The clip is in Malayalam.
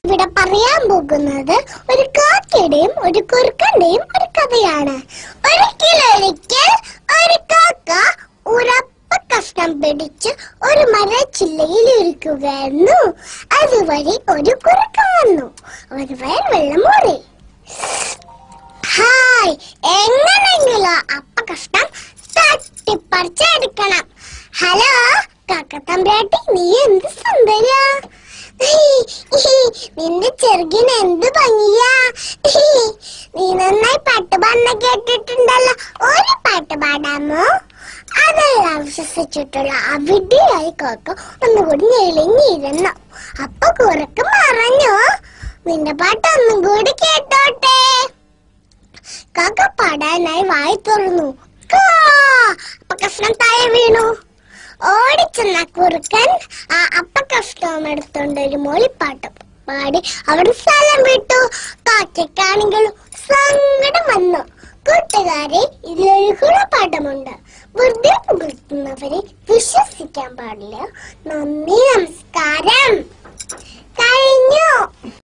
ഇവിടെ പറയാൻ പോകുന്നത് ഒരു കാക്കയുടെയും ഒരു കുറുക്കന്റെയും ഒരു കഥയാണ്. ഒരിക്കൽ ഒരു കാക്ക ഉറപ്പ കഷ്ണം പിടിച്ച് ഒരു മരച്ചില്ലയിൽ ഇരിക്കുകയായിരുന്നു. അതുവഴി ഒരു കുറുക്കൻ വന്നു. ഒരു വയൽ വെള്ളം മൂറി. ഹായ്, എങ്ങനെയെങ്കിലും അപ്പ കഷ്ണം തട്ടിപ്പറിച്ചെടുക്കണം. ഹലോ കാക്കത്തമ്പ്രാട്ടി, നീ എന്ത് സുന്ദരിയാ, നിന്റെ ചെറുകിന് എന്ത് ഭംഗിയാ. നീ നന്നായി പാട്ട് പാടുന്ന കേട്ടിട്ടുണ്ടല്ലോ, ഒരു പാട്ട് പാടാമോ? അതെല്ലാം വിശ്വസിച്ചിട്ടുള്ള അവിടെയായി കാക്ക ഒന്നുകൂടി ഞെളിഞ്ഞിരുന്നു. അപ്പൊ കുറുക്കൻ പറഞ്ഞു, നിന്റെ പാട്ട് ഒന്നും കൂടി കേട്ടോട്ടെ. കാക്ക പാടാനായി വായി തുറന്നു. അപ്പ കഷ്ണം താഴെ വീണു. ഓടിച്ചെന്ന കുറുക്കൻ ആ അപ്പ കഷ്ണം എടുത്തോണ്ട് ഒരു മൂളിപ്പാട്ട് പാടി അവിടെ സ്ഥലം വിട്ടു. കാക്കയ്ക്കാണെങ്കിലും സങ്കടം വന്നു. കൂട്ടുകാരെ, ഇതിലൊരു ഗുണപാഠമുണ്ട്. വെറുതെ പുകഴ്ത്തുന്നവരെ വിശ്വസിക്കാൻ പാടില്ല. നന്ദി, നമസ്കാരം.